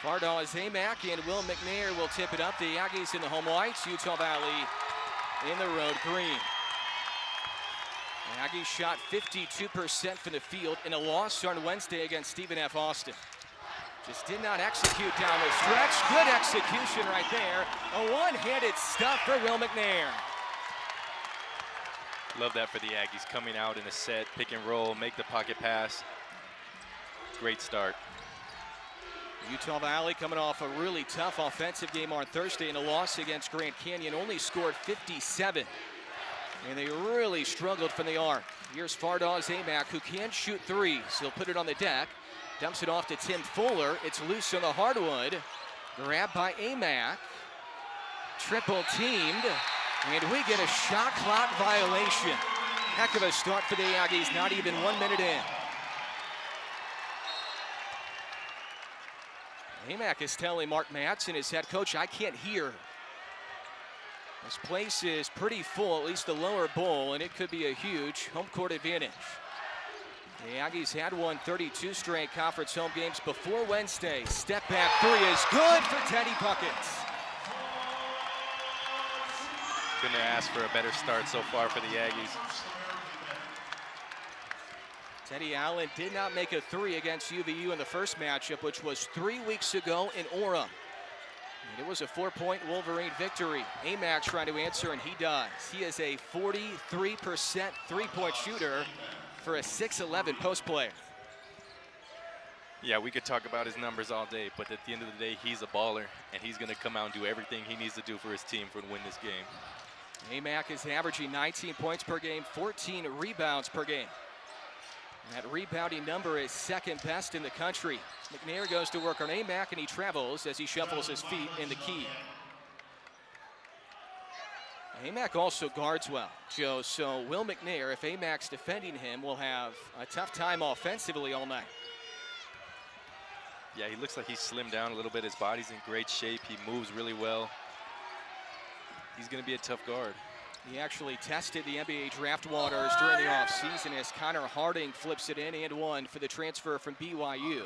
Fardaws Amack and Will McNair will tip it up. The Aggies in the home whites, Utah Valley in the road green. The Aggies shot 52% from the field in a loss on Wednesday against Stephen F. Austin. Just did not execute down the stretch. Good execution right there. A one-handed stuff for Will McNair. Love that for the Aggies, coming out in a set, pick and roll, make the pocket pass. Great start. Utah Valley coming off a really tough offensive game on Thursday in a loss against Grand Canyon, only scored 57. And they really struggled from the arc. Here's Fardaws Amack, who can shoot threes. He'll put it on the deck, dumps it off to Tim Fuller. It's loose on the hardwood. Grabbed by Amack. Triple teamed. And we get a shot clock violation. Heck of a start for the Aggies, not even 1 minute in. Amack is telling Mark Madsen, his head coach, I can't hear. This place is pretty full, at least the lower bowl, and it could be a huge home court advantage. The Aggies had won 32 straight conference home games before Wednesday. Step back three is good for Teddy Buckets. Couldn't ask for a better start so far for the Aggies. Teddy Allen did not make a three against UVU in the first matchup, which was 3 weeks ago in Orem. And it was a 4-point Wolverine victory. Amack trying to answer, and he does. He is a 43% three-point shooter for a 6'11" post player. Yeah, we could talk about his numbers all day, but at the end of the day, he's a baller, and he's going to come out and do everything he needs to do for his team to win this game. Amack is averaging 19 points per game, 14 rebounds per game. And that rebounding number is second best in the country. McNair goes to work on Amack, and he travels as he shuffles his feet in the key. Amack also guards well, Joe, so Will McNair, if Amack's defending him, will have a tough time offensively all night. Yeah, he looks like he's slimmed down a little bit. His body's in great shape. He moves really well. He's going to be a tough guard. He actually tested the NBA draft waters during the offseason as Connor Harding flips it in and one for the transfer from BYU.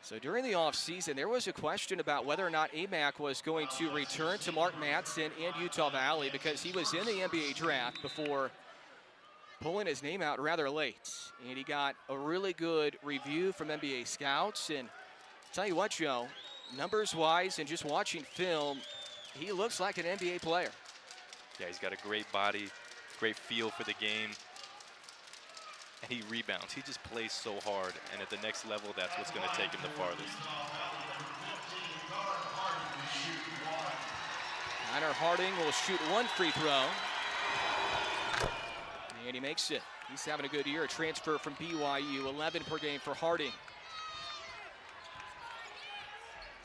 So during the offseason, there was a question about whether or not Amack was going to return to Mark Madsen and Utah Valley because he was in the NBA draft before pulling his name out rather late. And he got a really good review from NBA scouts. And tell you what, Joe, numbers-wise and just watching film, he looks like an NBA player. Yeah, he's got a great body, great feel for the game, and he rebounds. He just plays so hard, and at the next level, that's what's going to take him the farthest. Connor Harding will shoot one free throw, and he makes it. He's having a good year, a transfer from BYU, 11 per game for Harding.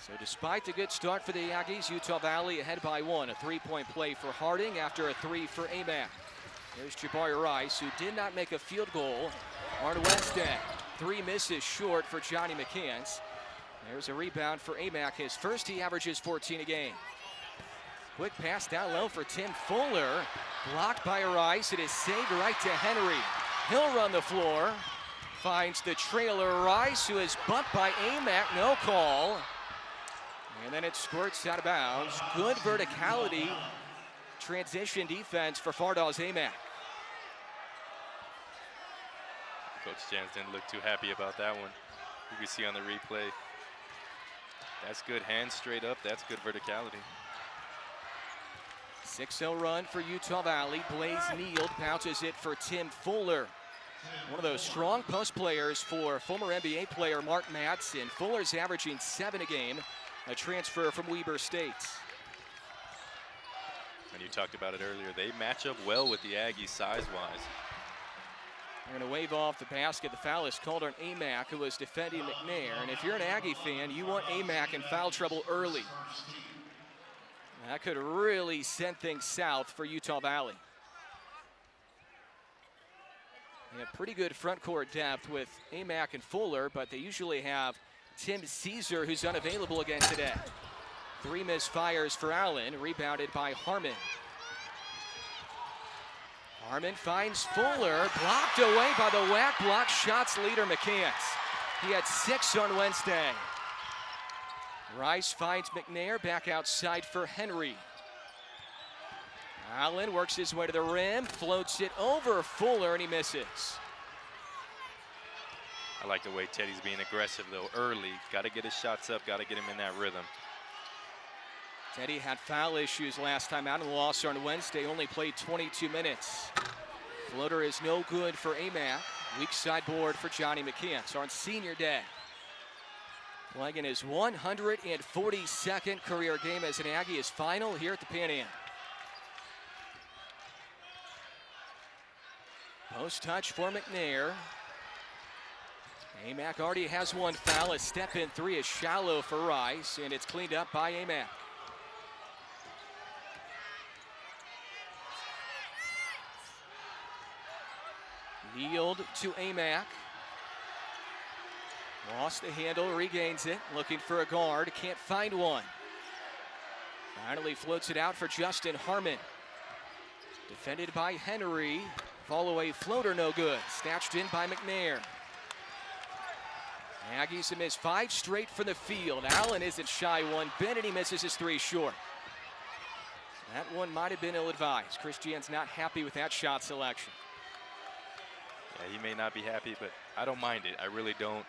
So despite the good start for the Aggies, Utah Valley ahead by one. A three-point play for Harding after a three for Amack. There's Jabari Rice, who did not make a field goal on Wednesday. Three misses short for Johnny McCants. There's a rebound for Amack. His first, he averages 14 a game. Quick pass down low for Tim Fuller. Blocked by Rice. It is saved right to Henry. He'll run the floor. Finds the trailer Rice, who is bumped by Amack. No call. And then it squirts out of bounds. Good verticality, transition defense for Fardaws Amack. Coach Jans didn't look too happy about that one. You can see on the replay. That's good hands straight up. That's good verticality. 6-0 run for Utah Valley. Blaze Neal bounces it for Tim Fuller. One of those strong post players for former NBA player Mark Madsen. Fuller's averaging 7 a game. A transfer from Weber State. And you talked about it earlier. They match up well with the Aggies size-wise. They're going to wave off the basket. The foul is called on Amack, who was defending McNair. And if you're an Aggie fan, you want Amack in foul trouble early. That could really send things south for Utah Valley. They have pretty good front court depth with Amack and Fuller, but they usually have Tim Caesar, who's unavailable again today. Three misfires for Allen, rebounded by Harmon. Harmon finds Fuller, blocked away by the whack block shots leader McCants. He had 6 on Wednesday. Rice finds McNair back outside for Henry. Allen works his way to the rim, floats it over Fuller, and he misses. I like the way Teddy's being aggressive, though, early. Got to get his shots up, got to get him in that rhythm. Teddy had foul issues last time out in the loss on Wednesday, only played 22 minutes. Floater is no good for Amac. Weak side board for Johnny McKeon on senior day. Playing in his 142nd career game as an Aggie, his final here at the Pan Am. Post touch for McNair. Amac already has one foul. A step-in three is shallow for Rice, and it's cleaned up by Amac. Yield to Amac. Lost the handle, regains it, looking for a guard, can't find one. Finally floats it out for Justin Harmon. Defended by Henry. Fall-away floater, no good. Snatched in by McNair. Aggies have missed 5 straight from the field. Allen isn't shy one bit, and he misses his 3 short. That one might have been ill-advised. Christian's not happy with that shot selection. Yeah, he may not be happy, but I don't mind it. I really don't.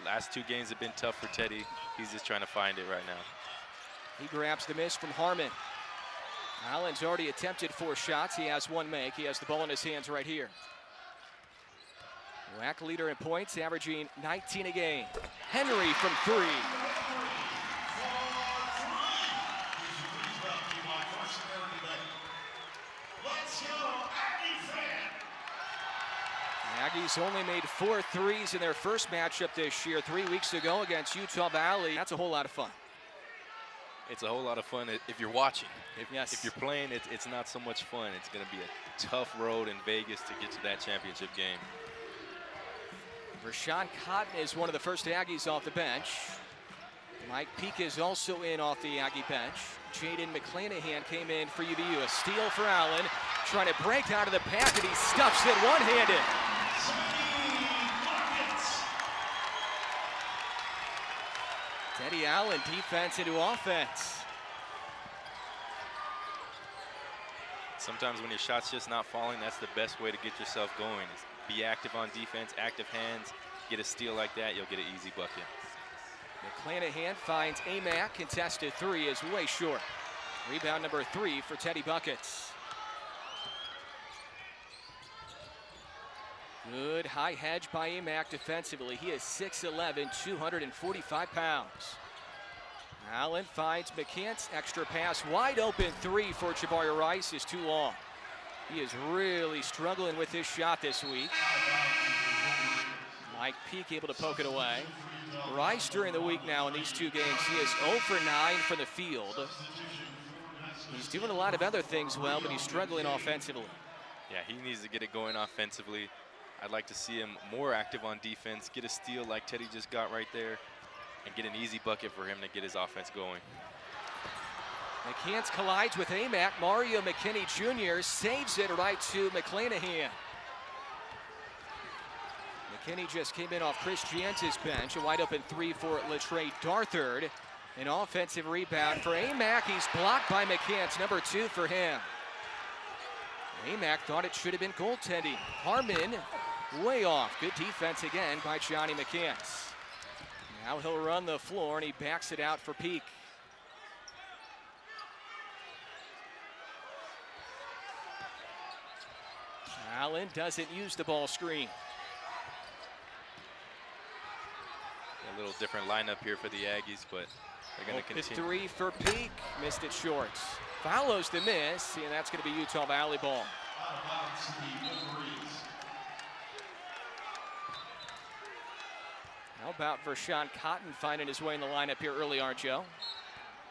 Last 2 games have been tough for Teddy. He's just trying to find it right now. He grabs the miss from Harmon. Allen's already attempted 4 shots. He has 1 make. He has the ball in his hands right here. WAC leader in points, averaging 19 a game. Henry from 3. Aggies only made 4 threes in their first matchup this year 3 weeks ago against Utah Valley. That's a whole lot of fun. It's a whole lot of fun if you're watching. Yes. If you're playing, it's not so much fun. It's going to be a tough road in Vegas to get to that championship game. Rashawn Cotton is one of the first Aggies off the bench. Mike Peak is also in off the Aggie bench. Jaden McClanahan came in for UVU. A steal for Allen, trying to break out of the pack, and he stuffs it one-handed. Teddy Allen, defense into offense. Sometimes when your shot's just not falling, that's the best way to get yourself going. Is be active on defense, active hands, get a steal like that, you'll get an easy bucket. McClanahan finds Amac, contested 3 is way short. Rebound number 3 for Teddy Buckets. Good high hedge by Amac defensively. He is 6'11", 245 pounds. Allen finds McCants, extra pass, wide open 3 for Jabari Rice is too long. He is really struggling with his shot this week. Mike Peak able to poke it away. Rice during the week now in these 2 games, he is 0 for 9 from the field. He's doing a lot of other things well, but he's struggling offensively. Yeah, he needs to get it going offensively. I'd like to see him more active on defense, get a steal like Teddy just got right there, and get an easy bucket for him to get his offense going. McCants collides with Amac. Mario McKinney Jr. saves it right to McClanahan. McKinney just came in off Chris Giantz's bench. A wide open 3 for Latrey Darthard. An offensive rebound for Amac. He's blocked by McCants, number 2 for him. Amac thought it should have been goaltending. Harmon way off. Good defense again by Johnny McCants. Now he'll run the floor, and he backs it out for Peak. Allen doesn't use the ball screen. A little different lineup here for the Aggies, but they're going to continue. 3 for Peak, missed it short. Follows the miss, and that's going to be Utah Valley ball. How about Vershawn Cotton finding his way in the lineup here early, aren't you?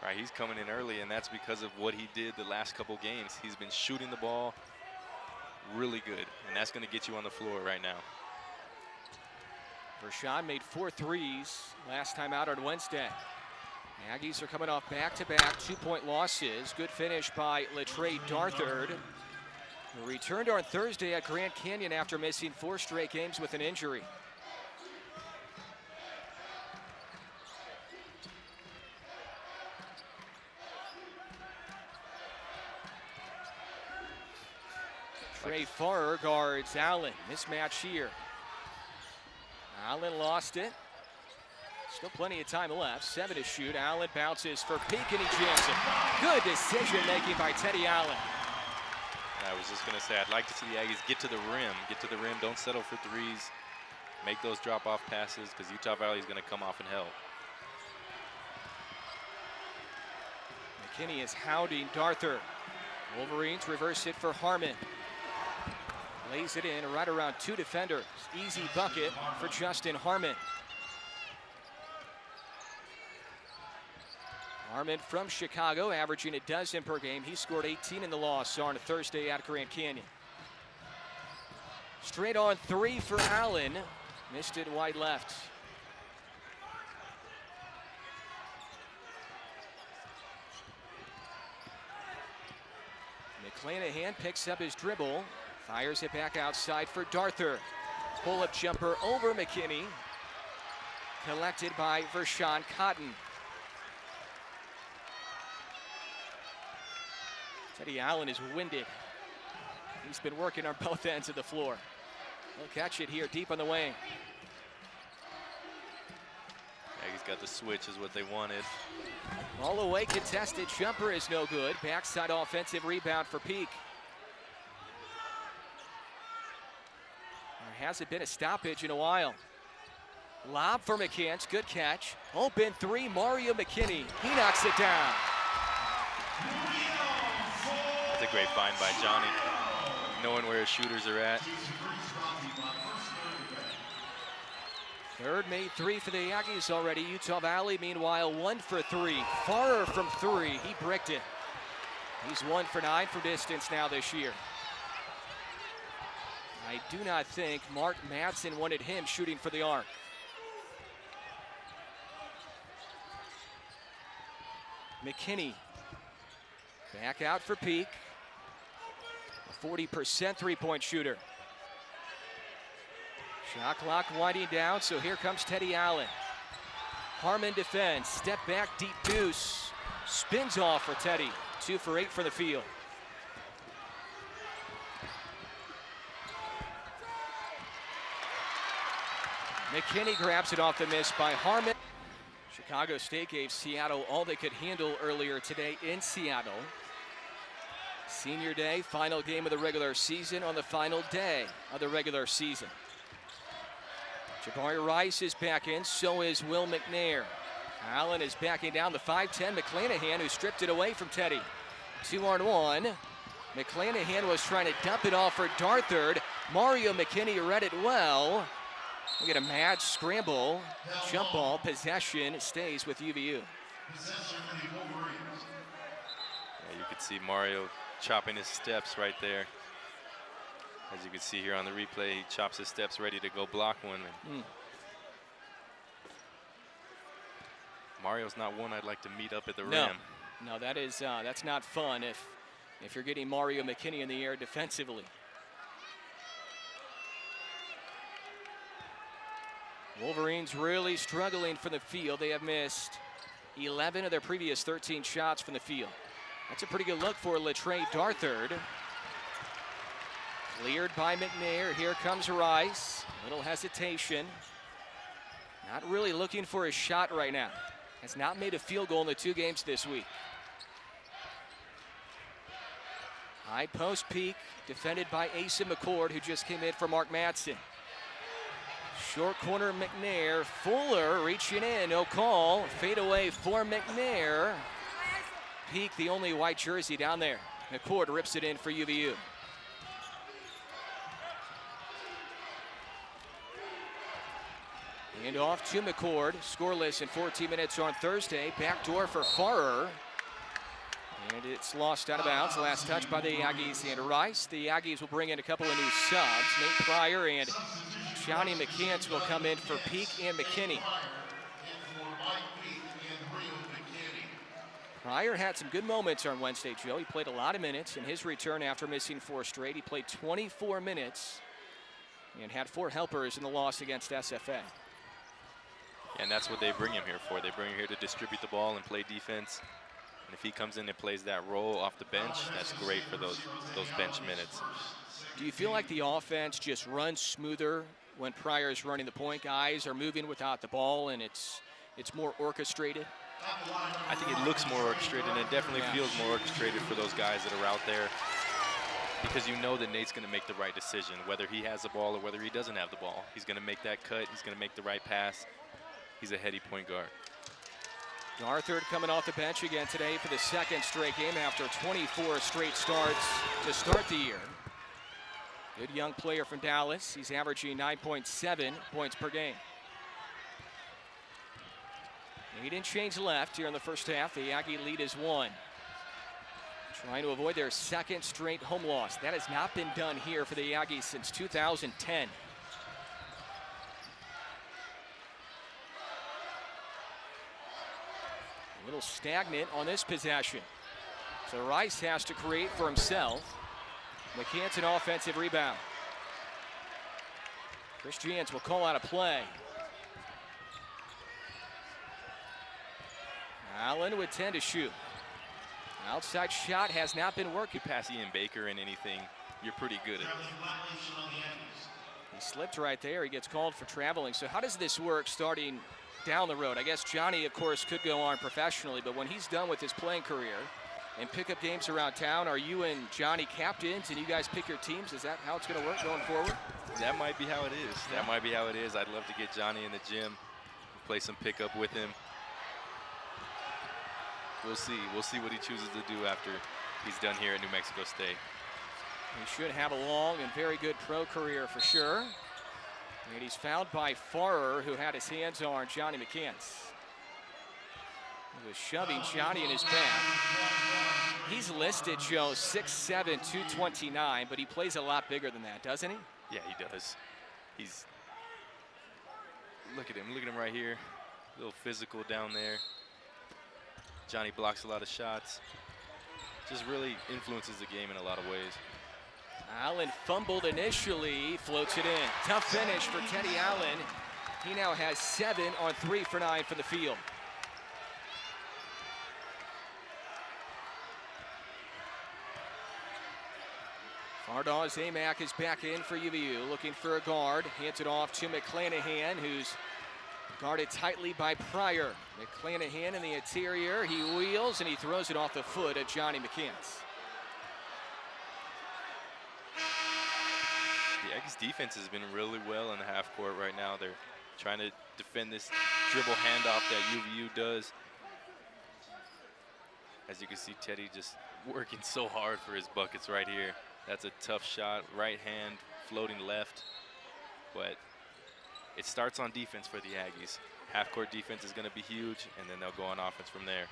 Right, he's coming in early, and that's because of what he did the last couple games. He's been shooting the ball really good, and that's going to get you on the floor right now. Vershawn made 4 threes last time out on Wednesday. Aggies are coming off back-to-back 2-point losses. Good finish by Latrey Darthard, who returned on Thursday at Grand Canyon after missing 4 straight games with an injury. Trey Farrer guards Allen. Mismatch here. Allen lost it. Still plenty of time left. 7 to shoot. Allen bounces for Peak and he jams it. Good decision making by Teddy Allen. I was just going to say, I'd like to see the Aggies get to the rim. Get to the rim. Don't settle for threes. Make those drop-off passes because Utah Valley is going to come off and help. McKinney is hounding Darther. Wolverines reverse it for Harmon. Lays it in right around 2 defenders. Easy bucket for Justin Harmon. Harmon from Chicago, averaging a dozen per game. He scored 18 in the loss on a Thursday at Grand Canyon. Straight on 3 for Allen. Missed it wide left. McClanahan picks up his dribble. Fires it back outside for Darther. Pull-up jumper over McKinney. Collected by Vershawn Cotton. Teddy Allen is winded. He's been working on both ends of the floor. He'll catch it here deep on the wing. Aggies got the switch is what they wanted. All away contested jumper is no good. Backside offensive rebound for Peak. There hasn't been a stoppage in a while. Lob for McCants, good catch. Open 3, Mario McKinney. He knocks it down. That's a great find by Johnny, knowing where his shooters are at. Third made 3 for the Aggies already. Utah Valley, meanwhile, 1 for 3. Farrer from 3, he bricked it. He's 1 for 9 from distance now this year. I do not think Mark Madsen wanted him shooting for the arc. McKinney back out for Peak. A 40% three-point shooter. Shot clock winding down, so here comes Teddy Allen. Harmon defends, step back, deep deuce. Spins off for Teddy. 2 for 8 for the field. McKinney grabs it off the miss by Harmon. Chicago State gave Seattle all they could handle earlier today in Seattle. Senior day, final game of the regular season on the final day of the regular season. Jabari Rice is back in, so is Will McNair. Allen is backing down the 5'10", McClanahan, who stripped it away from Teddy. 2-on-1. McClanahan was trying to dump it off for Darther. Mario McKinney read it well. We get a mad scramble. Jump ball, possession stays with UVU. Yeah, you could see Mario chopping his steps right there. As you can see here on the replay, he chops his steps ready to go block one. Mario's not one I'd like to meet up at the rim. No, that is that's not fun if you're getting Mario McKinney in the air defensively. Wolverines really struggling from the field. They have missed 11 of their previous 13 shots from the field. That's a pretty good look for Latrey Darther. Cleared by McNair. Here comes Rice. A little hesitation. Not really looking for a shot right now. Has not made a field goal in the 2 games this week. High post Peak, defended by Asa McCord, who just came in for Mark Madsen. Short corner McNair. Fuller reaching in, no call. Fade away for McNair. Peak, the only white jersey down there. McCord rips it in for UVU. Hand off to McCord. Scoreless in 14 minutes on Thursday. Backdoor for Farrer. And it's lost out of bounds. Last touch by the Aggies and Rice. The Aggies will bring in a couple of new subs. Nate Pryor and Johnny McCants will come in for Peak and McKinney. Pryor had some good moments on Wednesday, Joe. He played a lot of minutes in his return after missing 4 straight. He played 24 minutes and had 4 helpers in the loss against SFA. And that's what they bring him here for. They bring him here to distribute the ball and play defense. And if he comes in and plays that role off the bench, that's great for those bench minutes. Do you feel like the offense just runs smoother when Pryor is running the point? Guys are moving without the ball, and it's more orchestrated? I think it looks more orchestrated, and it definitely feels more orchestrated for those guys that are out there, because you know that Nate's going to make the right decision, whether he has the ball or whether he doesn't have the ball. He's going to make that cut. He's going to make the right pass. He's a heady point guard. Arthur coming off the bench again today for the second straight game after 24 straight starts to start the year. Good young player from Dallas. He's averaging 9.7 points per game. He didn't change left here in the first half. The Aggie lead is 1. Trying to avoid their second straight home loss. That has not been done here for the Aggies since 2010. A little stagnant on this possession. So Rice has to create for himself. McCants an offensive rebound. Chris Jans will call out a play. Allen with 10 to shoot. Outside shot has not been working. You pass Ian Baker in anything, you're pretty good at it. He slipped right there. He gets called for traveling. So how does this work starting down the road? I guess Johnny, of course, could go on professionally, but when he's done with his playing career and pick up games around town, are you and Johnny captains and you guys pick your teams? Is that how it's going to work going forward? That might be how it is. That might be how it is. I'd love to get Johnny in the gym, play some pickup with him. We'll see. We'll see what he chooses to do after he's done here at New Mexico State. He should have a long and very good pro career for sure. And he's fouled by Farrer, who had his hands on Johnny McCants. He was shoving Johnny in his back. He's listed, Joe, 6'7", 229, but he plays a lot bigger than that, doesn't he? Yeah, he does. He's, look at him right here. A little physical down there. Johnny blocks a lot of shots. Just really influences the game in a lot of ways. Allen fumbled initially, floats it in. Tough finish for Teddy Allen. He now has 7 on 3 for 9 for the field. Fardaws Amack is back in for UVU, looking for a guard. Hands it off to McClanahan, who's guarded tightly by Pryor. McClanahan in the interior. He wheels and he throws it off the foot of Johnny McCants. The Aggies defense has been really well in the half court right now. They're trying to defend this dribble handoff that UVU does. As you can see, Teddy just working so hard for his buckets right here. That's a tough shot, right hand, floating left. But it starts on defense for the Aggies. Half-court defense is going to be huge, and then they'll go on offense from there.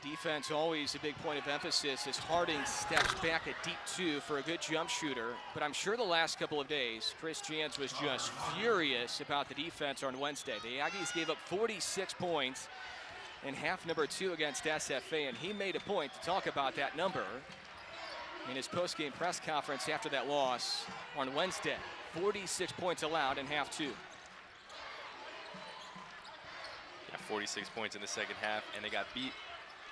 Defense always a big point of emphasis as Harding steps back at deep 2 for a good jump shooter. But I'm sure the last couple of days, Chris Jans was just furious about the defense on Wednesday. The Aggies gave up 46 points in half number 2 against SFA, and he made a point to talk about that number in his post-game press conference after that loss on Wednesday. 46 points allowed in half 2. 46 points in the second half, and they got beat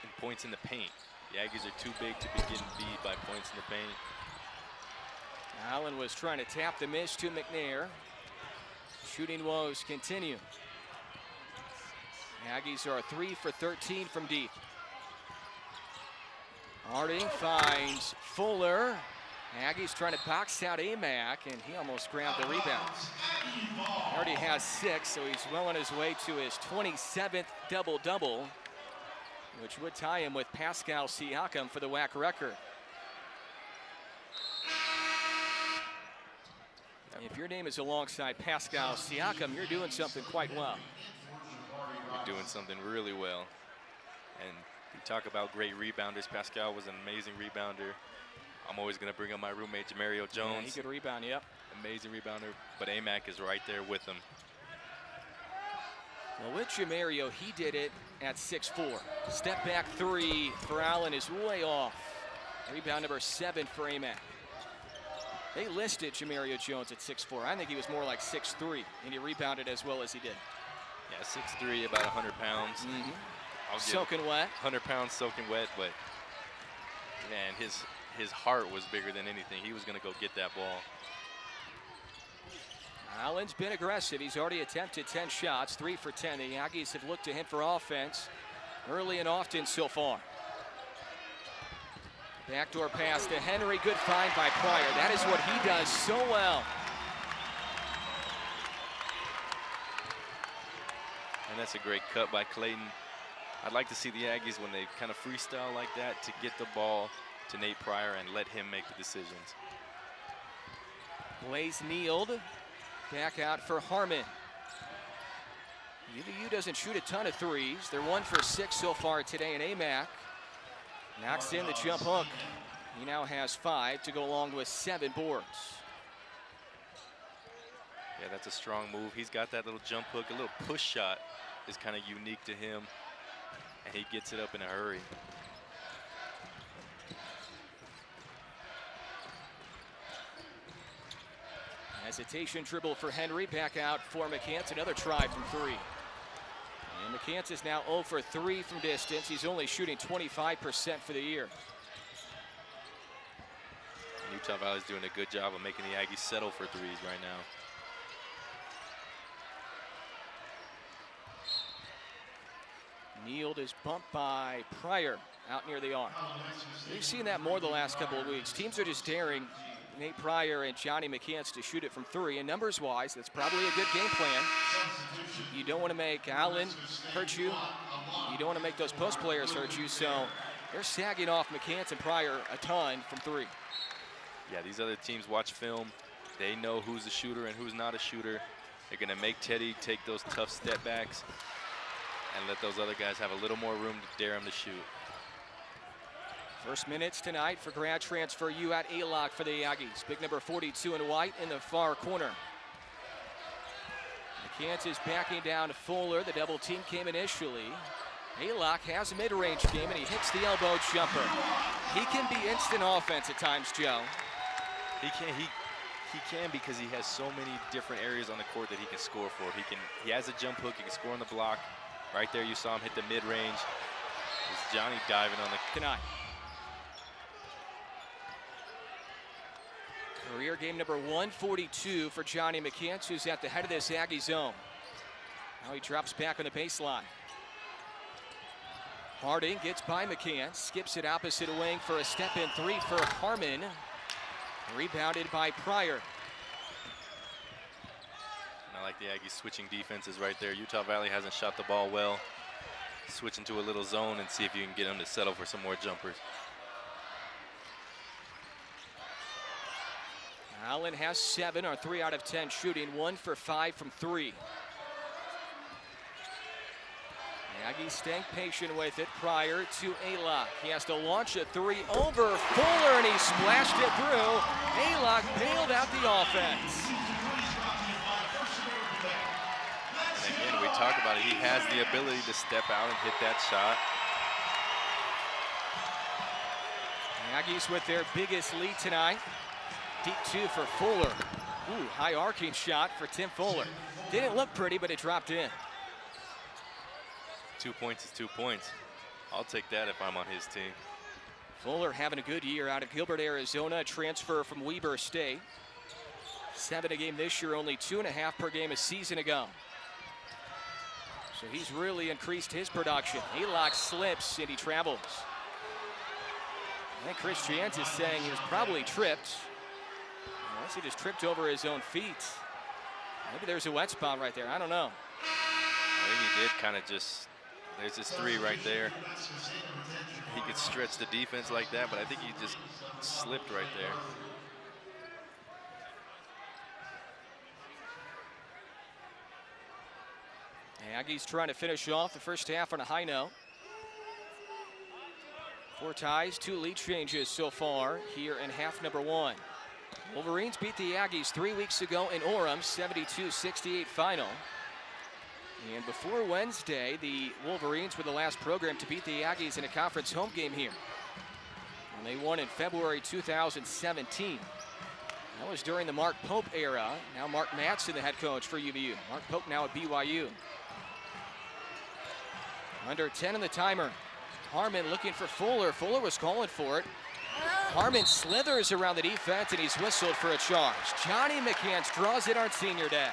in points in the paint. The Aggies are too big to be getting beat by points in the paint. Allen was trying to tap the miss to McNair. Shooting woes continue. Aggies are 3 for 13 from deep. Harding finds Fuller. Aggies trying to box out Amack, and he almost grabbed the rebound. He already has 6, so he's well on his way to his 27th double-double, which would tie him with Pascal Siakam for the WAC record. If your name is alongside Pascal Siakam, you're doing something quite well. You're doing something really well. And you talk about great rebounders. Pascal was an amazing rebounder. I'm always going to bring up my roommate, Jamario Jones. Yeah, he could rebound, yep. Amazing rebounder, but Amack is right there with him. Well, with Jamario, he did it at 6'4". Step back 3 for Allen is way off. Rebound number 7 for Amack. They listed Jamario Jones at 6'4". I think he was more like 6'3", and he rebounded as well as he did. Yeah, 6'3", about 100 pounds. I'll give soaking wet. 100 pounds soaking wet, but man, his heart was bigger than anything. He was going to go get that ball. Allen's been aggressive. He's already attempted 10 shots, 3 for 10. The Aggies have looked to him for offense early and often so far. Backdoor pass to Henry. Good find by Pryor. That is what he does so well. And that's a great cut by Clayton. I'd like to see the Aggies, when they kind of freestyle like that, to get the ball to Nate Pryor and let him make the decisions. Blaze Neald back out for Harmon. UVU doesn't shoot a ton of threes. They're 1 for 6 so far today in AMAC. Knocks in the jump hook. He now has 5 to go along with 7 boards. Yeah, that's a strong move. He's got that little jump hook. A little push shot is kind of unique to him, and he gets it up in a hurry. Hesitation dribble for Henry. Back out for McCants. Another try from 3. And McCants is now 0 for 3 from distance. He's only shooting 25% for the year. Utah Valley's doing a good job of making the Aggies settle for threes right now. Neald is bumped by Pryor out near the arc. We've seen that more the last couple of weeks. Teams are just daring Nate Pryor and Johnny McCants to shoot it from 3, and numbers-wise, that's probably a good game plan. You don't want to make Allen hurt you. You don't want to make those post players hurt you, so they're sagging off McCants and Pryor a ton from 3. Yeah, these other teams watch film. They know who's a shooter and who's not a shooter. They're going to make Teddy take those tough step backs and let those other guys have a little more room to dare him to shoot. First minutes tonight for grad transfer Uat Aylock for the Aggies. Big number 42 in white in the far corner. McCants is backing down Fuller. The double team came initially. Aylock has a mid-range game, and he hits the elbow jumper. He can be instant offense at times, Joe. He can because he has so many different areas on the court that he can score for. He has a jump hook. He can score on the block. Right there, you saw him hit the mid-range. It's Johnny diving on the tonight. Career game number 142 for Johnny McCants, who's at the head of this Aggie zone. Now he drops back on the baseline. Harding gets by McCants, skips it opposite wing for a step-in 3 for Harmon. Rebounded by Pryor. I like the Aggies switching defenses right there. Utah Valley hasn't shot the ball well. Switch into a little zone and see if you can get them to settle for some more jumpers. Allen has 7 or 3 out of 10 shooting, 1 for 5 from 3. The Aggies staying patient with it. Pryor to Aylock. He has to launch a 3 over Fuller, and he splashed it through. Aylock bailed out the offense. And again, we talk about it. He has the ability to step out and hit that shot. The Aggies with their biggest lead tonight. Deep 2 for Fuller. Ooh, high arcing shot for Tim Fuller. Didn't look pretty, but it dropped in. 2 points is 2 points. I'll take that if I'm on his team. Fuller having a good year out of Gilbert, Arizona, transfer from Weber State. 7 a game this year, only 2.5 per game a season ago. So he's really increased his production. Aylock slips and he travels. I think Chris Jantz is saying he was probably tripped. Unless he just tripped over his own feet. Maybe there's a wet spot right there. I don't know. I think he did kind of just, there's his 3 right there. He could stretch the defense like that, but I think he just slipped right there. The Aggies trying to finish off the first half on a high note. 4 ties, 2 lead changes so far here in half number 1. Wolverines beat the Aggies 3 weeks ago in Orem, 72-68 final. And before Wednesday, the Wolverines were the last program to beat the Aggies in a conference home game here. And they won in February 2017. That was during the Mark Pope era. Now Mark Mattson, the head coach for UVU. Mark Pope now at BYU. Under 10 in the timer. Harmon looking for Fuller. Fuller was calling for it. Harmon slithers around the defense, and he's whistled for a charge. Johnny McCants draws it on senior day.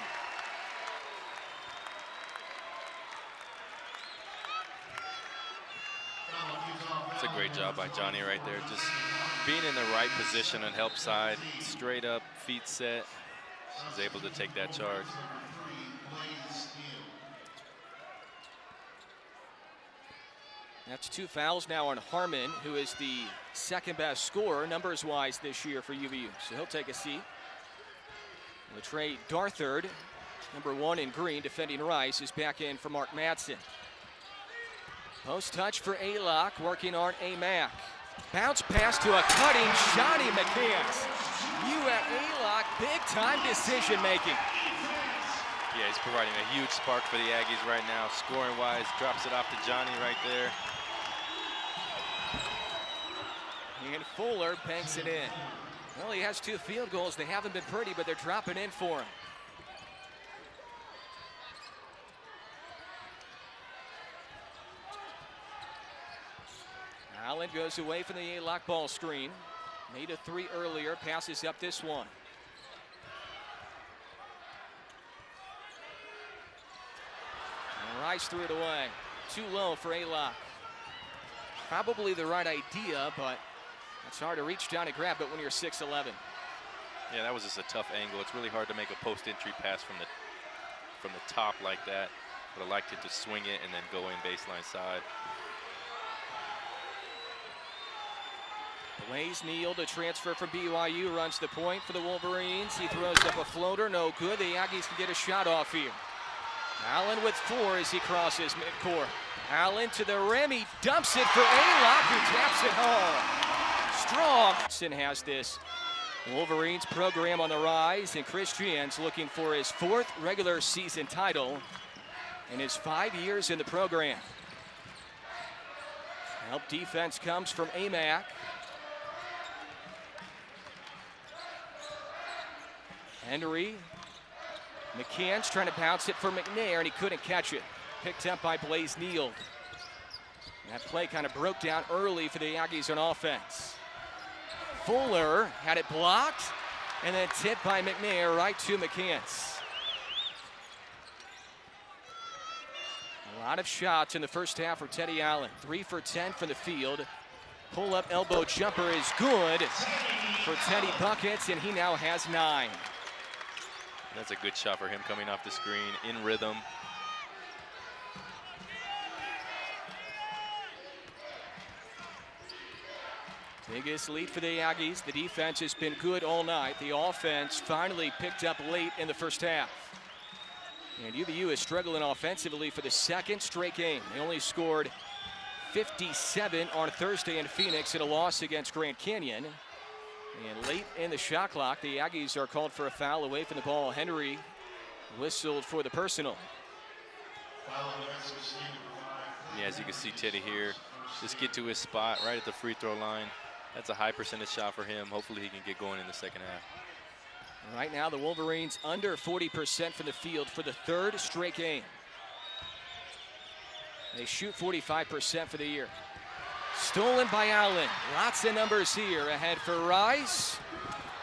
It's a great job by Johnny right there. Just being in the right position on help side, straight up, feet set. He's able to take that charge. That's 2 fouls now on Harmon, who is the second best scorer numbers-wise this year for UVU. So he'll take a seat. Latrey Darthard, number 1 in green, defending Rice, is back in for Mark Madsen. Post touch for A-Lock, working on A-Mac. Bounce pass to a cutting Johnny McCants. You at A-Lock, big-time decision-making. Yeah, he's providing a huge spark for the Aggies right now. Scoring-wise, drops it off to Johnny right there. And Fuller banks it in. Well, he has 2 field goals. They haven't been pretty, but they're dropping in for him. Allen goes away from the A-Lock ball screen. Made a 3 earlier, passes up this one. And Rice threw it away. Too low for A-Lock. Probably the right idea, but it's hard to reach down and grab it when you're 6'11". Yeah, that was just a tough angle. It's really hard to make a post-entry pass from the top like that. Would have liked it to swing it and then go in baseline side. Blaze Neal, the transfer from BYU, runs the point for the Wolverines. He throws up a floater, no good. The Aggies can get a shot off here. Allen with 4 as he crosses midcourt. Allen to the rim, he dumps it for A-Lock, who taps it home. Strong has this Wolverines program on the rise, and Chris Jans looking for his 4th regular season title in his 5 years in the program. Help defense comes from A-Mac. Henry. McCants trying to bounce it for McNair, and he couldn't catch it. Picked up by Blaze Neal. That play kind of broke down early for the Aggies on offense. Fuller had it blocked, and then tipped by McNair right to McCants. A lot of shots in the first half for Teddy Allen. 3 for 10 from the field. Pull-up elbow jumper is good for Teddy Buckets, and he now has 9. That's a good shot for him coming off the screen, in rhythm. Biggest lead for the Aggies. The defense has been good all night. The offense finally picked up late in the first half. And UVU is struggling offensively for the 2nd straight game. They only scored 57 on Thursday in Phoenix in a loss against Grand Canyon. And late in the shot clock, the Aggies are called for a foul away from the ball. Henry whistled for the personal. Yeah, as you can see Teddy here, just get to his spot right at the free throw line. That's a high percentage shot for him. Hopefully he can get going in the second half. Right now, the Wolverines under 40% from the field for the 3rd straight game. They shoot 45% for the year. Stolen by Allen. Lots of numbers here ahead for Rice.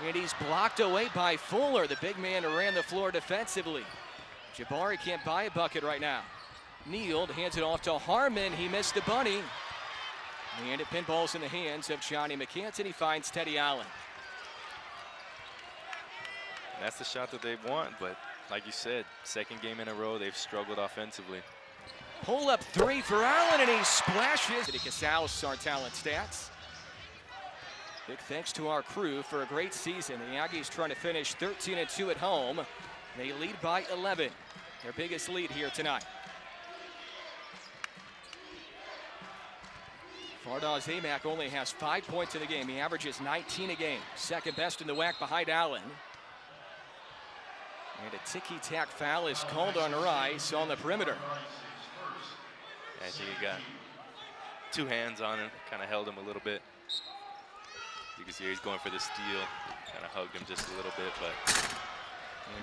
And he's blocked away by Fuller, the big man who ran the floor defensively. Jabari can't buy a bucket right now. Neal hands it off to Harmon. He missed the bunny. And it pinballs in the hands of Johnny McCants, and he finds Teddy Allen. That's the shot that they want, but like you said, 2nd game in a row, they've struggled offensively. Pull-up 3 for Allen, and he splashes. Casals, our talent stats. Big thanks to our crew for a great season. The Aggies trying to finish 13-2 at home. They lead by 11. Their biggest lead here tonight. Fardaws Amac only has 5 points in the game. He averages 19 a game. 2nd best in the WAC behind Allen. And a ticky-tack foul is called on Rice on the perimeter. I think he got 2 hands on him, kind of held him a little bit. You can see he's going for the steal, kind of hugged him just a little bit, but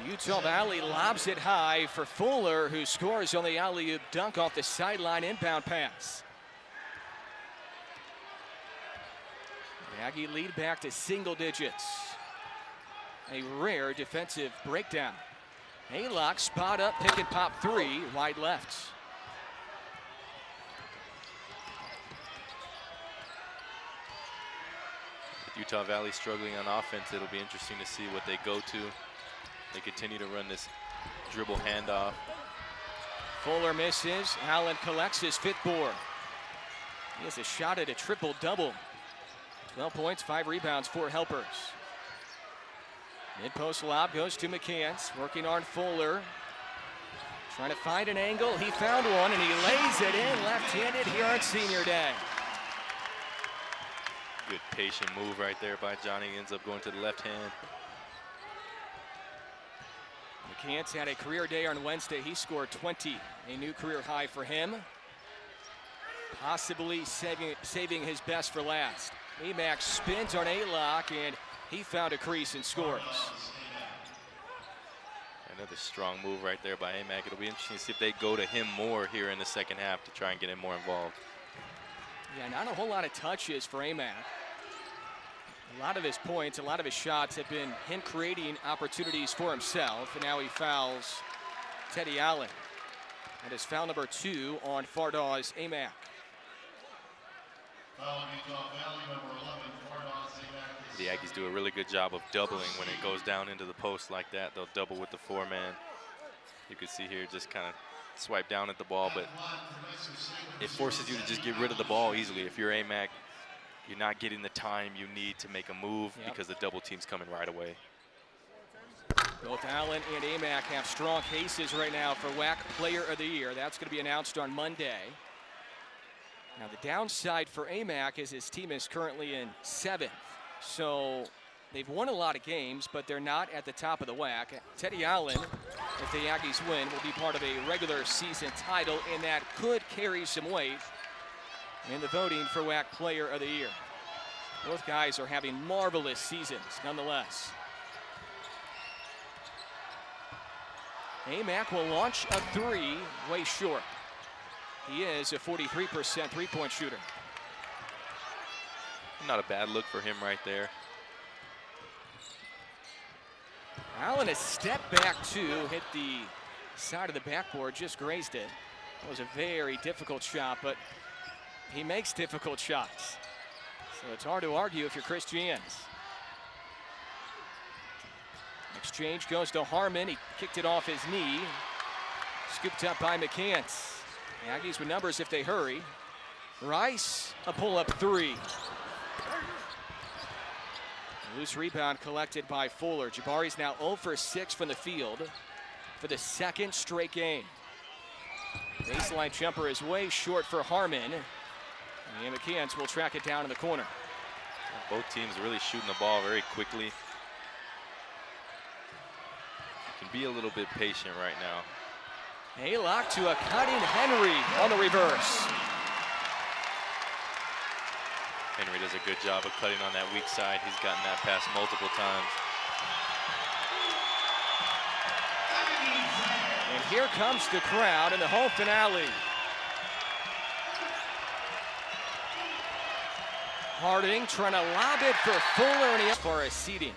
And Utah Valley lobs it high for Fuller, who scores on the alley-oop dunk off the sideline inbound pass. The Aggie lead back to single digits. A rare defensive breakdown. Haylock spot up, pick and pop three, wide left. With Utah Valley struggling on offense, it'll be interesting to see what they go to. They continue to run this dribble handoff. Fuller misses. Allen collects his fifth board. He has a shot at a triple-double. 12 points, 5 rebounds, 4 helpers. Mid-post lob goes to McCants, working on Fuller. Trying to find an angle. He found one, and he lays it in left-handed here on senior day. Good patient move right there by Johnny. Ends up going to the left hand. McCants had a career day on Wednesday. He scored 20, a new career high for him. Possibly saving his best for last. Emack spins on Aylock, and he found a crease and scores. Another strong move right there by Emack. It'll be interesting to see if they go to him more here in the second half to try and get him more involved. Yeah, not a whole lot of touches for Emack. A lot of his points, a lot of his shots have been him creating opportunities for himself, and now he fouls Teddy Allen. That is foul number 2 on Fardaz Emack. The Aggies do a really good job of doubling when it goes down into the post like that. They'll double with the 4-man. You can see here just kind of swipe down at the ball, but it forces you to just get rid of the ball easily. If you're Emack, you're not getting the time you need to make a move because the double team's coming right away. Both Allen and Emack have strong cases right now for WAC Player of the Year. That's going to be announced on Monday. Now the downside for Emack is his team is currently in 7th. So they've won a lot of games, but they're not at the top of the WAC. Teddy Allen, if the Aggies win, will be part of a regular season title, and that could carry some weight in the voting for WAC Player of the Year. Both guys are having marvelous seasons nonetheless. Emack will launch a 3, way short. He is a 43% three-point shooter. Not a bad look for him right there. Allen a step back 2, hit the side of the backboard, just grazed it. That was a very difficult shot, but he makes difficult shots. So it's hard to argue if you're Chris Jans. Exchange goes to Harmon. He kicked it off his knee. Scooped up by McCants. The Aggies with numbers if they hurry. Rice, a pull-up 3. A loose rebound collected by Fuller. Jabari's now 0 for 6 from the field for the 2nd straight game. Baseline jumper is way short for Harmon. And McCants will track it down in the corner. Both teams really shooting the ball very quickly. You can be a little bit patient right now. Haylock to a cutting Henry on the reverse. Henry does a good job of cutting on that weak side. He's gotten that pass multiple times. And here comes the crowd in the home finale. Harding trying to lob it for Fuller, and he for a seating.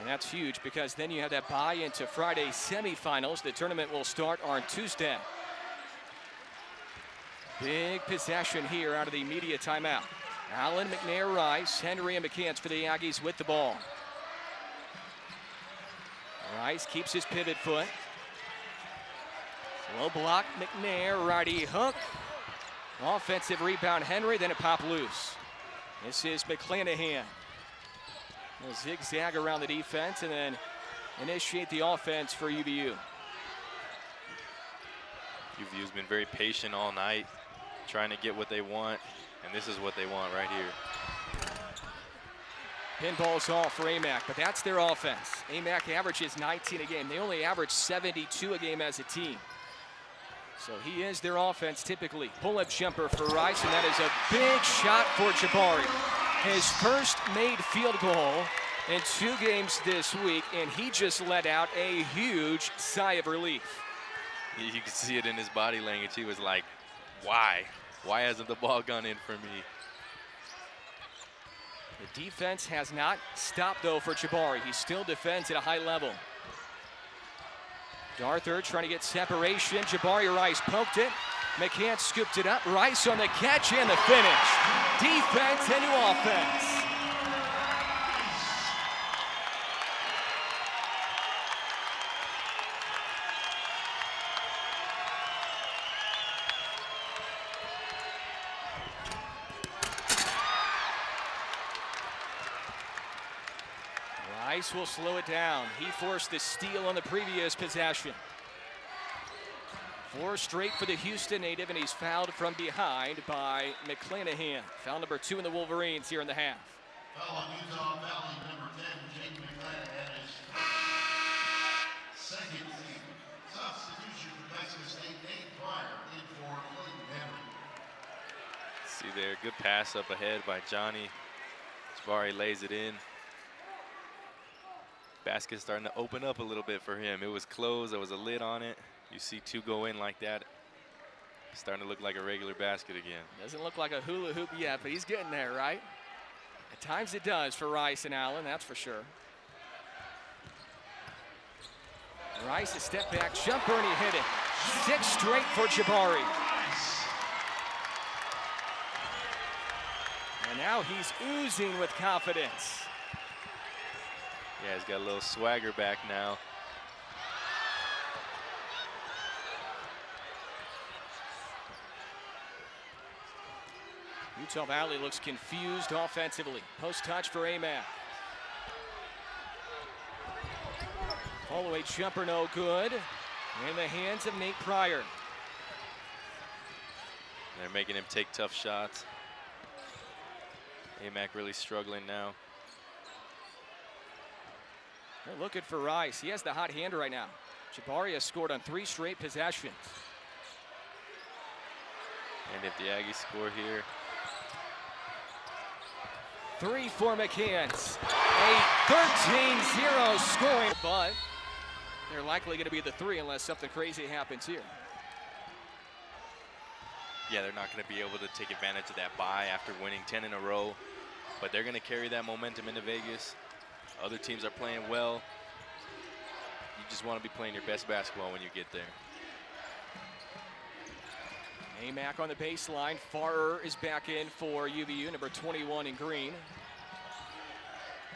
And that's huge because then you have that bye into Friday's semifinals. The tournament will start on Tuesday. Big possession here out of the media timeout. Allen, McNair, Rice, Henry, and McCants for the Aggies with the ball. Rice keeps his pivot foot. Low block, McNair, righty hook. Offensive rebound, Henry, then it popped loose. This is McClanahan. He'll zigzag around the defense and then initiate the offense for UVU. UVU's been very patient all night, trying to get what they want, and this is what they want right here. Pinball's all for Emack, but that's their offense. Emack averages 19 a game. They only average 72 a game as a team. So he is their offense typically. Pull-up jumper for Rice, and that is a big shot for Jabari. His first made field goal in 2 games this week, and he just let out a huge sigh of relief. You can see it in his body language. He was like, why? Why hasn't the ball gone in for me? The defense has not stopped, though, for Jabari. He still defends at a high level. Darthur trying to get separation. Jabari Rice poked it. McCann scooped it up. Rice on the catch and the finish. Defense into offense. Rice will slow it down. He forced the steal on the previous possession. 4 straight for the Houston native, and he's fouled from behind by McClanahan. Foul number 2 in the Wolverines here in the half. Foul on Utah Valley, number 10, Jake McClanahan, is second team. Substitution for Texas State, Nate Pryor in for Clayton Henry. See there, good pass up ahead by Johnny. Jabari lays it in. Basket's starting to open up a little bit for him. It was closed, there was a lid on it. You see 2 go in like that. It's starting to look like a regular basket again. Doesn't look like a hula hoop yet, but he's getting there, right? At times it does for Rice and Allen, that's for sure. Rice, a step back jumper, and he hit it. 6 straight for Jabari. And now he's oozing with confidence. Yeah, he's got a little swagger back now. Utah Valley looks confused offensively. Post touch for Amac. Fall-away jumper no good. In the hands of Nate Pryor. They're making him take tough shots. Amac really struggling now. They're looking for Rice. He has the hot hand right now. Jabari has scored on 3 straight possessions. And if the Aggies score here. 3 for McCants. A 13-0 scoring, but they're likely going to be the 3 unless something crazy happens here. Yeah, they're not going to be able to take advantage of that bye after winning 10 in a row. But they're going to carry that momentum into Vegas. Other teams are playing well. You just want to be playing your best basketball when you get there. Amac on the baseline. Farrer is back in for UVU, number 21 in green.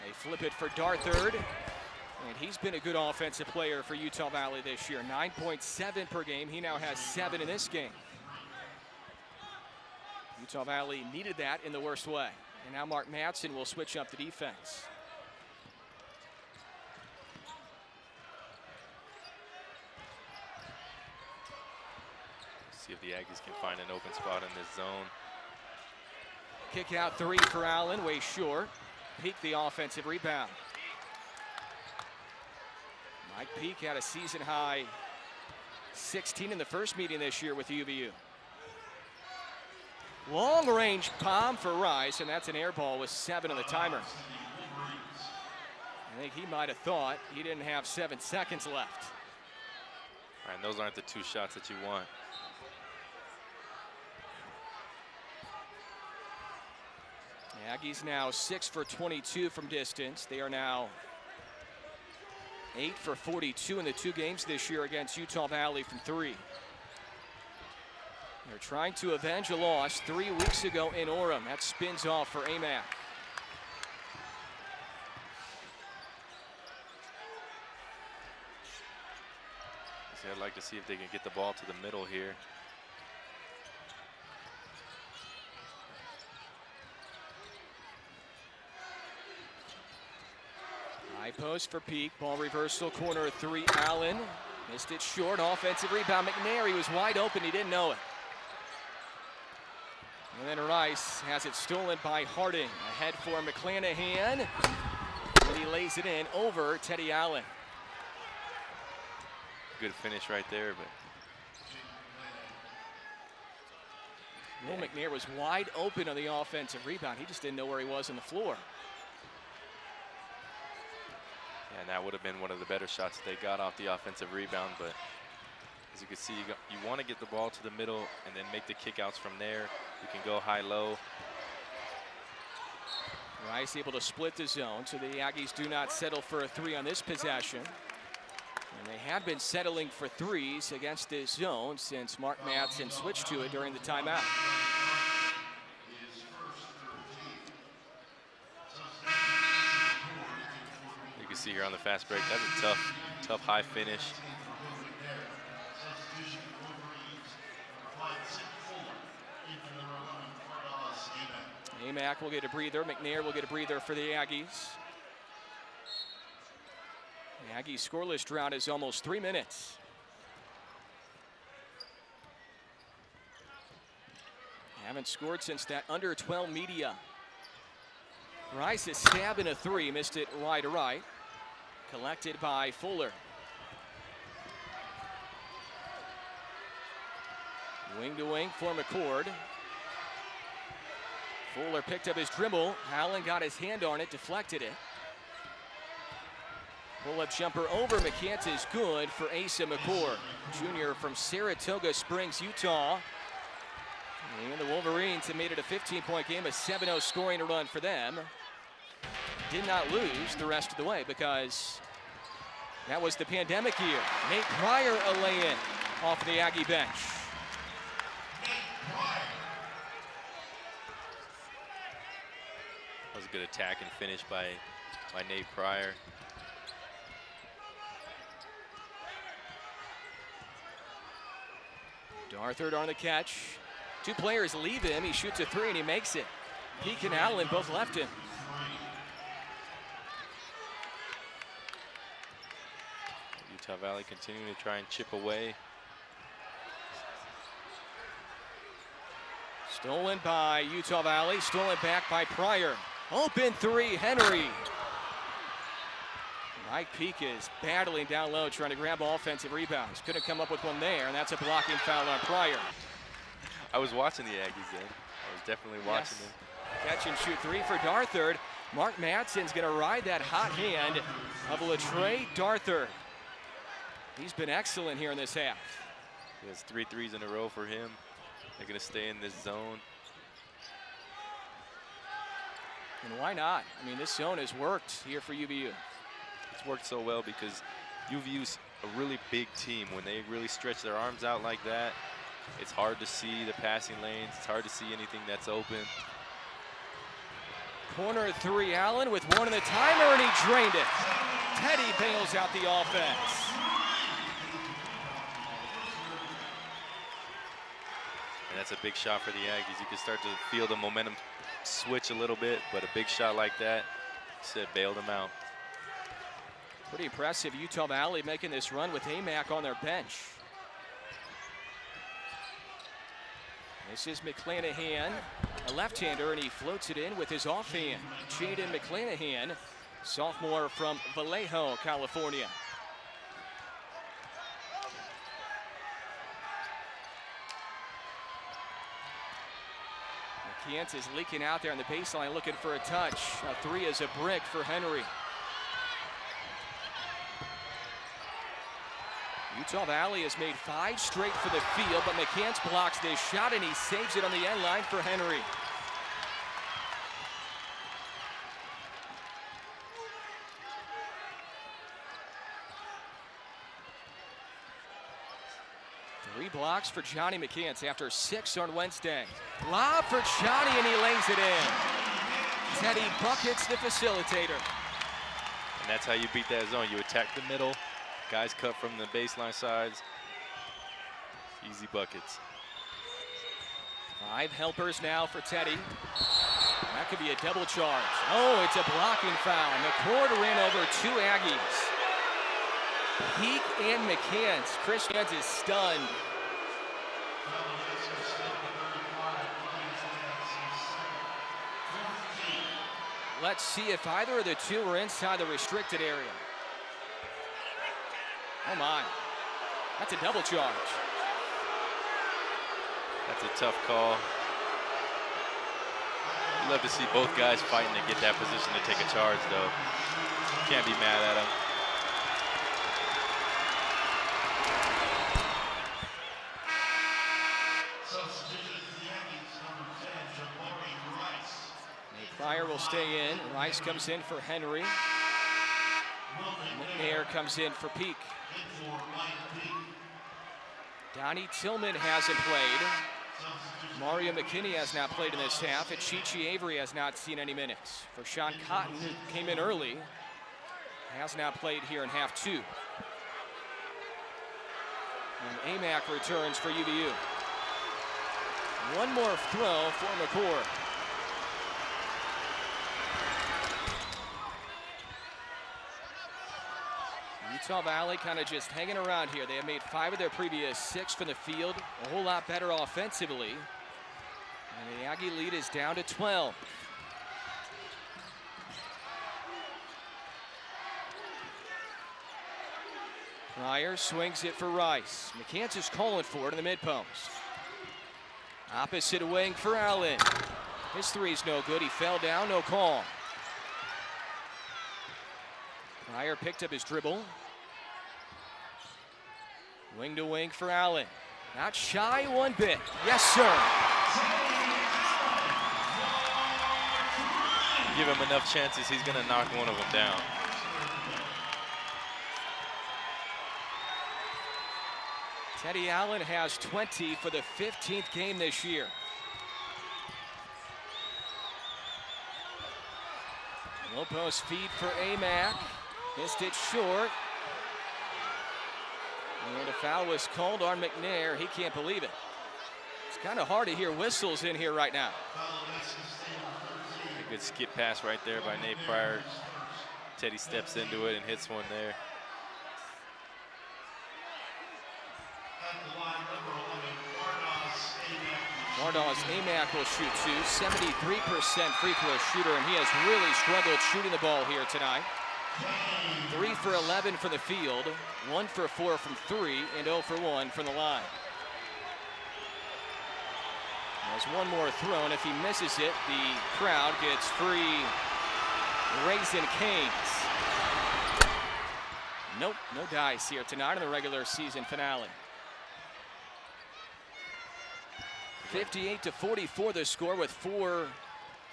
They flip it for Darthur. And he's been a good offensive player for Utah Valley this year. 9.7 per game. He now has 7 in this game. Utah Valley needed that in the worst way. And now Mark Madsen will switch up the defense. See if the Aggies can find an open spot in this zone. Kick out 3 for Allen, way short. Peak the offensive rebound. Mike Peak had a season high 16 in the first meeting this year with UVU. Long range palm for Rice, and that's an air ball with 7 on the timer. I think he might have thought he didn't have 7 seconds left. And those aren't the 2 shots that you want. The Aggies now 6 for 22 from distance. They are now 8 for 42 in the 2 games this year against Utah Valley from 3. They're trying to avenge a loss 3 weeks ago in Orem. That spins off for Amac. See, I'd like to see if they can get the ball to the middle here. High post for Peak. Ball reversal, corner 3, Allen. Missed it short. Offensive rebound. McNary was wide open. He didn't know it. And then Rice has it stolen by Harding. Ahead for McClanahan. And he lays it in over Teddy Allen. Good finish right there, but Will McNair was wide open on the offensive rebound. He just didn't know where he was on the floor. Yeah, and that would have been one of the better shots they got off the offensive rebound. But as you can see, you want to get the ball to the middle and then make the kickouts from there. You can go high-low. Rice able to split the zone, so the Aggies do not settle for a three on this possession. And they have been settling for threes against this zone since Mark Madsen switched to it during the timeout. You can see here on the fast break, that's a tough high finish. Amack will get a breather. McNair will get a breather for the Aggies. The Aggies scoreless drought is almost 3 minutes. Haven't scored since that under 12 media. Rice is stabbing a three, missed it wide to right. Collected by Fuller. Wing to wing for McCord. Fuller picked up his dribble. Allen got his hand on it, deflected it. Pull-up jumper over McCants is good for Asa McCord, junior from Saratoga Springs, Utah. And the Wolverines have made it a 15-point game, a 7-0 scoring run for them. Did not lose the rest of the way because that was the pandemic year. Nate Pryor a lay-in off the Aggie bench. That was a good attack and finish by Nate Pryor. Darthard on the catch. Two players leave him. He shoots a three and he makes it. Peak and Allen both left him. Utah Valley continuing to try and chip away. Stolen by Utah Valley. Stolen back by Pryor. Open three, Henry. Mike Peak is battling down low, trying to grab offensive rebounds. Couldn't come up with one there, and that's a blocking foul on Pryor. I was watching the Aggies then. I was definitely watching them. Catch and shoot three for Darthard. Mark Madsen's going to ride that hot hand of Latrey Darthard. He's been excellent here in this half. He has 3 threes in a row for him. They're going to stay in this zone. And why not? I mean, this zone has worked here for UVU. It's worked so well because UVU's a really big team. When they really stretch their arms out like that, it's hard to see the passing lanes. It's hard to see anything that's open. Corner three, Allen with one in the timer, and he drained it. Teddy bails out the offense. And that's a big shot for the Aggies. You can start to feel the momentum switch a little bit, but a big shot like that, said bailed them out. Pretty impressive. Utah Valley making this run with Amack on their bench. This is McClanahan, a left-hander, and he floats it in with his offhand. Jaden McClanahan, sophomore from Vallejo, California. McCants is leaking out there on the baseline, looking for a touch. A three is a brick for Henry. Utah Valley has made 5 straight for the field, but McCants blocks this shot and he saves it on the end line for Henry. Three blocks for Johnny McCants after 6 on Wednesday. Lob for Johnny and he lays it in. Teddy buckets the facilitator. And that's how you beat that zone. You attack the middle. Guys cut from the baseline sides. Easy buckets. 5 helpers now for Teddy. That could be a double charge. Oh, it's a blocking foul. McCord ran over 2 Aggies. Peak and McCants. Chris Jans is stunned. Let's see if either of the two are inside the restricted area. Oh my, that's a double charge. That's a tough call. Love to see both guys fighting to get that position to take a charge, though. Can't be mad at them. Pryor will stay in. Rice comes in for Henry. McNair comes in for Peak. Donnie Tillman hasn't played. Mario McKinney has not played in this half, and Chi-Chi Avery has not seen any minutes. For Sean Cotton, who came in early, has not played here in half two. And Amack returns for UVU. One more throw for McCord. Utah Valley kind of just hanging around here. They have made 5 of their previous 6 from the field, a whole lot better offensively. And the Aggie lead is down to 12. Pryor swings it for Rice. McCants is calling for it in the mid-post. Opposite wing for Allen. His three's no good. He fell down, no call. Pryor picked up his dribble. Wing to wing for Allen. Not shy one bit. Yes, sir. Give him enough chances, he's going to knock one of them down. Teddy Allen has 20 for the 15th game this year. Low post feed for Amack. Missed it short. And a foul was called on McNair. He can't believe it. It's kind of hard to hear whistles in here right now. A good skip pass right there by Nate Pryor. Teddy steps into it and hits one there. Mardos Amack will shoot 2, 73% free throw shooter, and he has really struggled shooting the ball here tonight. 3 for 11 from the field, 1 for 4 from 3, and 0 for 1 from the line. There's one more throw, and if he misses it, the crowd gets free Raisin Canes. Nope, no dice here tonight in the regular season finale. 58-44 the score with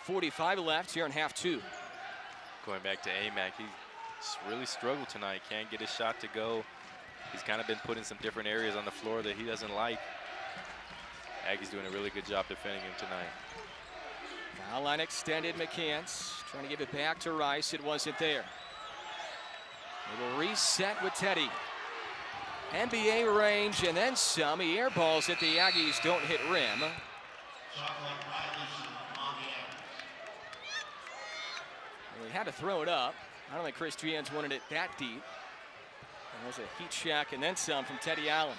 4:45 left here in half two. Going back to Amack, he's really struggled tonight. Can't get his shot to go. He's kind of been put in some different areas on the floor that he doesn't like. Aggie's doing a really good job defending him tonight. Foul line extended. McCants trying to give it back to Rice. It wasn't there. They will reset with Teddy. NBA range and then some. He airballs it. The Aggies don't hit rim. Well, he had to throw it up. I don't think Chris Gians wanted it that deep. There's a heat check and then some from Teddy Allen.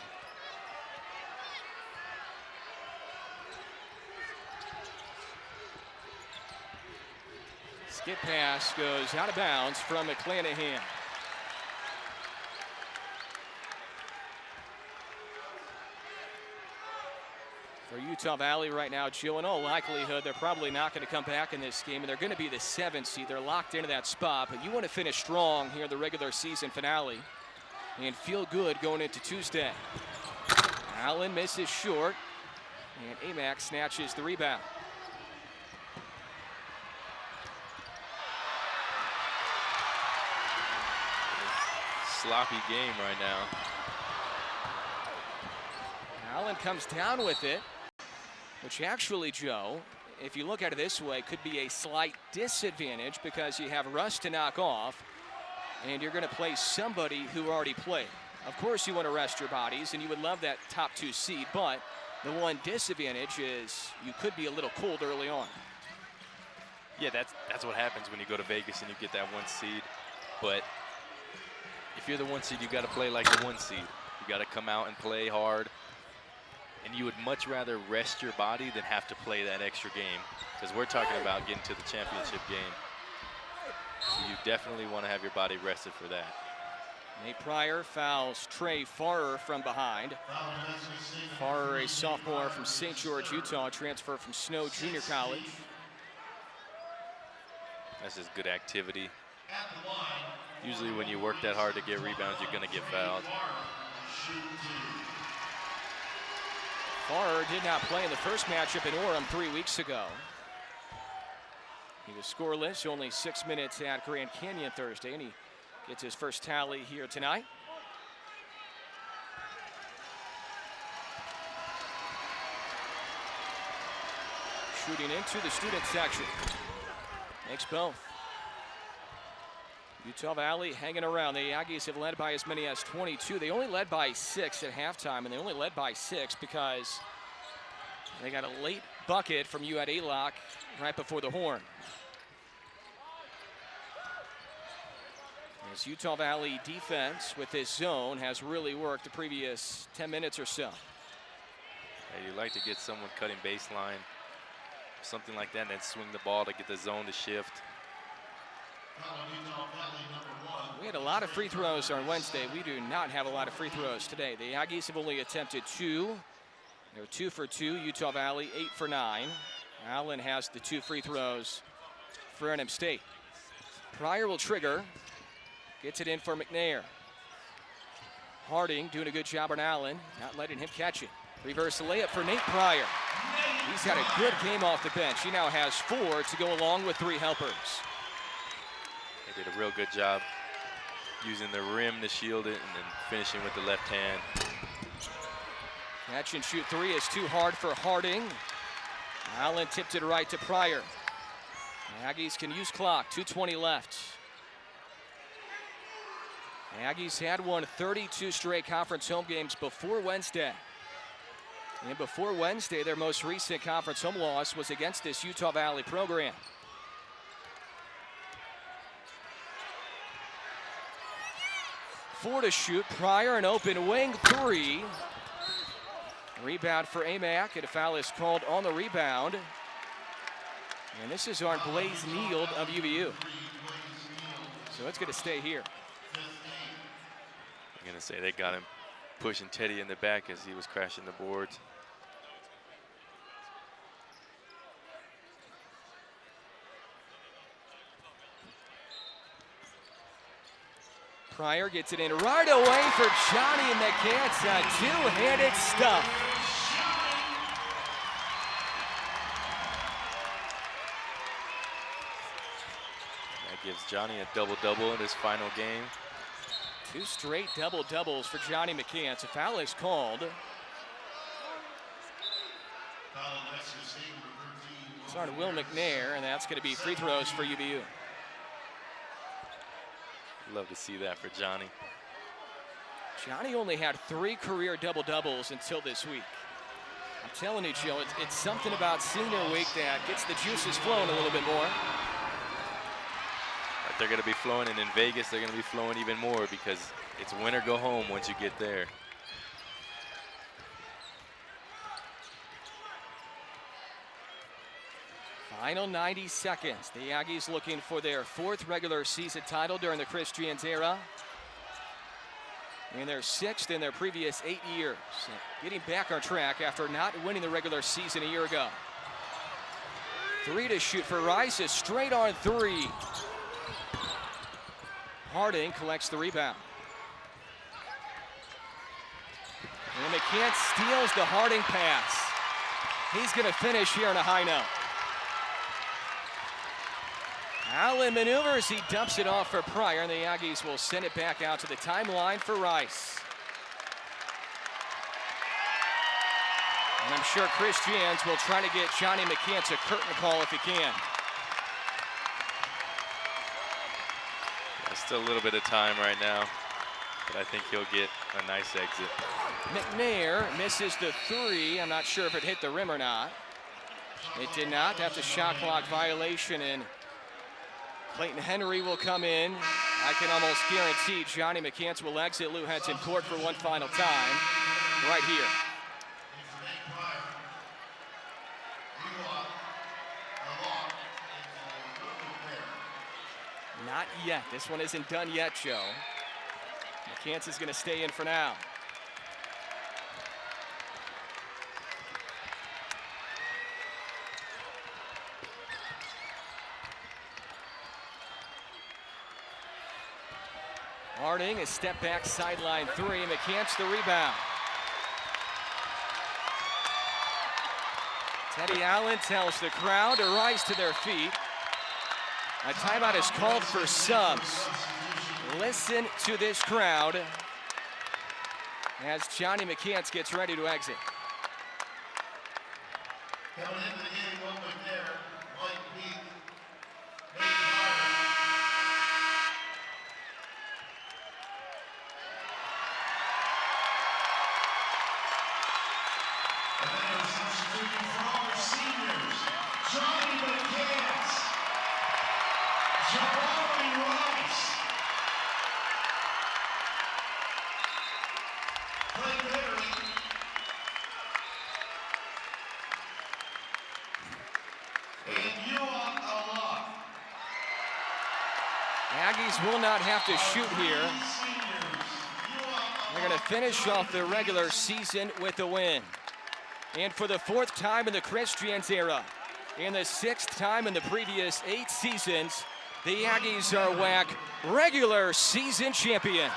Skip pass goes out of bounds from McClanahan. For Utah Valley right now, Joe, in all likelihood, they're probably not going to come back in this game, and they're going to be the 7th seed. They're locked into that spot, but you want to finish strong here in the regular season finale and feel good going into Tuesday. Allen misses short, and Amack snatches the rebound. Sloppy game right now. Allen comes down with it, which actually, Joe, if you look at it this way, could be a slight disadvantage because you have Russ to knock off, and you're going to play somebody who already played. Of course, you want to rest your bodies, and you would love that top 2 seed, but the one disadvantage is you could be a little cold early on. Yeah, that's what happens when you go to Vegas and you get that 1 seed. But if you're the 1 seed, you got to play like the 1 seed. You got to come out and play hard. And you would much rather rest your body than have to play that extra game, because we're talking about getting to the championship game. So you definitely want to have your body rested for that. Nate Pryor fouls Trey Farrer from behind. Farrer, a sophomore from St. George, Utah, transfer from Snow Junior College. That's just good activity. At the line, Usually when you work that hard to get rebounds, you're going to get fouled. Farrer did not play in the first matchup in Orem 3 weeks ago. He was scoreless, only 6 minutes at Grand Canyon Thursday, and he gets his first tally here tonight. Shooting into the student section. Makes both. Utah Valley hanging around. The Aggies have led by as many as 22. They only led by 6 at halftime, and they only led by 6 because they got a late bucket from UAT A-Lock right before the horn. As Utah Valley defense with this zone has really worked the previous 10 minutes or so. Yeah, you like to get someone cutting baseline, something like that, and then swing the ball to get the zone to shift. We had a lot of free throws on Wednesday. We do not have a lot of free throws today. The Aggies have only attempted 2. They're 2 for 2. Utah Valley 8 for 9. Allen has the 2 free throws for Annam State. Pryor will trigger. Gets it in for McNair. Harding doing a good job on Allen, not letting him catch it. Reverse layup for Nate Pryor. He's had a good game off the bench. He now has 4 to go along with 3 helpers. They did a real good job using the rim to shield it and then finishing with the left hand. Catch and shoot 3 is too hard for Harding. Allen tipped it right to Pryor. The Aggies can use clock, 2:20 left. The Aggies had won 32 straight conference home games before Wednesday. And before Wednesday, their most recent conference home loss was against this Utah Valley program. Four to shoot. Pryor, an open wing 3. Rebound for Amac, and a foul is called on the rebound. And this is on Blaze Neild of UVU. So it's going to stay here. I'm going to say they got him pushing Teddy in the back as he was crashing the boards. Pryor gets it in right away for Johnny McCants. A two-handed stuff. That gives Johnny a double-double in his final game. 2 straight double-doubles for Johnny McCants. A foul is called. It's on Will McNair, and that's going to be free throws for UVU. Love to see that for Johnny. Johnny only had 3 career double-doubles until this week. I'm telling you, Joe, it's something about senior week that gets the juices flowing a little bit more. They're going to be flowing, and in Vegas, they're going to be flowing even more because it's win or go home once you get there. Final 90 seconds. The Aggies looking for their 4th regular season title during the Chris Jans era. In their 6th in their previous 8 years. Getting back on track after not winning the regular season a year ago. 3 to shoot for Rice, a straight on 3. Harding collects the rebound. And McCants steals the Harding pass. He's going to finish here on a high note. Allen maneuvers, he dumps it off for Pryor, and the Aggies will send it back out to the timeline for Rice. And I'm sure Chris Jans will try to get Johnny McCants a curtain call if he can. Yeah, still a little bit of time right now, but I think he'll get a nice exit. McNair misses the 3. I'm not sure if it hit the rim or not. It did not. That's a shot clock violation, and Clayton Henry will come in. I can almost guarantee Johnny McCants will exit Lou Henson Court for one final time right here. Not yet. This one isn't done yet, Joe. McCants is going to stay in for now. Harding, a step back sideline three. McCants the rebound. Teddy Allen tells the crowd to rise to their feet. A timeout is called for subs. Listen to this crowd as Johnny McCants gets ready to exit. Coming into the game, one with there, Mike Peak, Nate Myers. And then there's substituting for all our seniors, Johnny McCants, Jabari Rice, Clay Berry, and you are alive. Aggies will not have to shoot here. They're going to finish off the regular season with a win. And for the fourth time in the Chris Jans era, and the sixth time in the previous 8 seasons, the Aggies are WAC regular season champions.